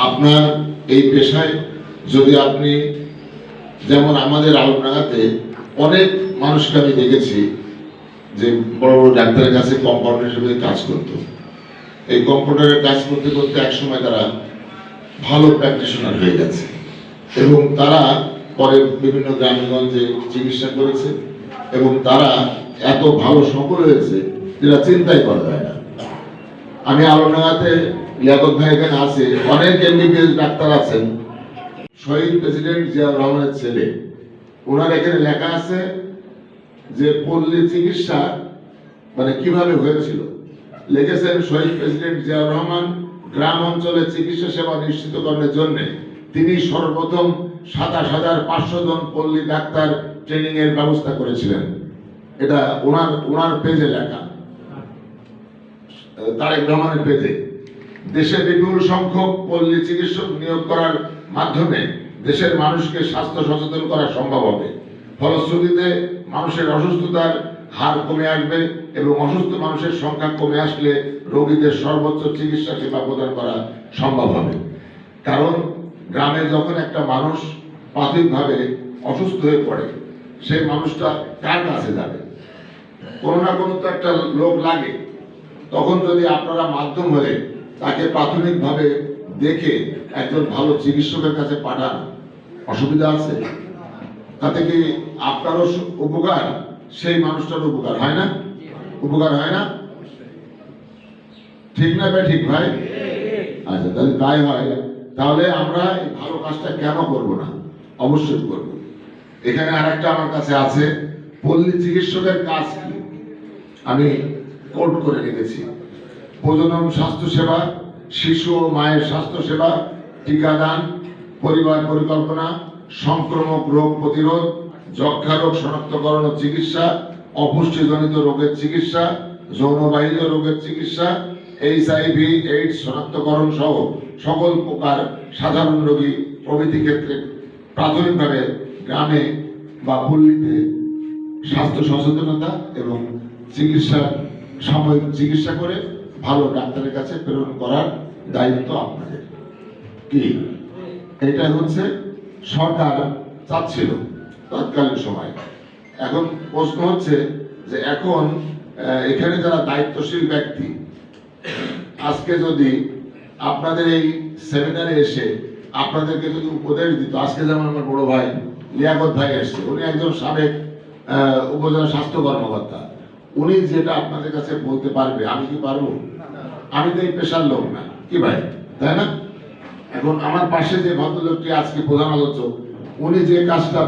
আপনার এই পেশায় যদি আপনি যেমন আমাদের আলোনাগাতে অনেক মানুষকে আমি দেখেছি যে বড় বড় ডাক্তারের কাছে কম্পাউন্ডার হিসেবে কাজ করত। এই কম্পাউন্ডারের কাজ করতে করতে একসময় তারা ভালো প্র্যাকটিশনার হয়ে গেছে এবং তারা পরে বিভিন্ন গ্রামগঞ্জে চিকিৎসা করেছে এবং তারা এত ভালো সফল হয়েছে যেটা চিন্তাই করা যায় না। আমি আলোনাগাতে লিয়াকত ভাই এখানে আছে, অনেক এমবিবিএস ডাক্তার আছেন। শহীদ প্রেসিডেন্ট জিয়াউর রহমানের ছেলে, ওনার এখানে লেখা আছে যে পল্লী চিকিৎসা মানে কিভাবে হয়েছিল। লিখেছেন শহীদ প্রেসিডেন্ট জিয়াউর রহমান গ্রাম অঞ্চলে চিকিৎসা সেবা নিশ্চিতকরণের জন্য তিনি সর্বপ্রথম ২৭,৫০০ জন পল্লী ডাক্তার ট্রেনিং এর ব্যবস্থা করেছিলেন। এটা ওনার পেজে লেখা, তারেক রহমানের পেজে। দেশে বিপুল সংখ্যক পল্লী চিকিৎসক নিয়োগ করার মাধ্যমে দেশের মানুষকে স্বাস্থ্য সচেতন করা সম্ভব হবে। ফলশ্রুতিতে মানুষের অসুস্থতার হার কমে আসবে এবং অসুস্থ মানুষের সংখ্যা কমে আসলে রোগীদের সর্বোচ্চ চিকিৎসা সেবা প্রদান করা সম্ভব হবে। কারণ গ্রামে যখন একটা মানুষ প্রাথমিকভাবে অসুস্থ হয়ে পড়ে, সেই মানুষটা কার কাছে যাবে? কোনো না কোনো তো একটা লোক লাগে। তখন যদি আপনারা মাধ্যম হয়ে তাকে প্রাথমিকভাবে দেখে একজন ভালো চিকিৎসকের কাছে পাঠান, অসুবিধা আছে? তাতে কি আপনারও উপকার, সেই মানুষটার উপকার হয় না? উপকার হয় না? ঠিক না ভাই? ঠিক ভাই? আচ্ছা, তাহলে তাই হয়, তাহলে আমরা এই ভালো কাজটা কেন করব না? অবশ্যই করব। এখানে আরেকটা আমার কাছে আছে, পল্লী চিকিৎসকের কাজ কি আমি কোট করে রেখেছি। প্রজনন স্বাস্থ্য সেবা, শিশু ও মায়ের স্বাস্থ্য সেবা, টিকাদান, পরিবার পরিকল্পনা, সংক্রামক রোগ প্রতিরোধ, যক্ষ্মা রোগ শনাক্তকরণ ও চিকিৎসা, অপুষ্টিজনিত রোগের চিকিৎসা, যৌনবাহিত রোগের চিকিৎসা, HIV AIDS শনাক্তকরণ সহ সকল প্রকার সাধারণ রোগী প্রভৃতি ক্ষেত্রে প্রাথমিকভাবে গ্রামে বা পল্লীতে স্বাস্থ্য সচেতনতা এবং চিকিৎসা সাময়িক চিকিৎসা করে ভালো ডাক্তারের কাছে প্রেরণ করার দায়িত্ব আপনাদের। কি এটা হচ্ছে সরকার চাচ্ছিল তৎকালীন সময়। এখন প্রশ্ন হচ্ছে যে এখন এখানে যারা দায়িত্বশীল ব্যক্তি, আজকে যদি আপনাদের এই সেমিনারে এসে আপনাদেরকে যদি উপদেশ দিত, আজকে যেমন আমার বড় ভাই লিয়াকত ভাই এসছে, উনি একজন সাবেক উপজেলা স্বাস্থ্য কর্মকর্তা, উনি যেটা আপনাদের কাছে বলতে পারবে, আমি কি পারবো? আমি তো এই পেশার লোক না, কি ভাই, তাই না? এখন আমার পাশে যে ভদ্রলোকটি আজকে প্রধান আলোচক, উনি যে কাজটা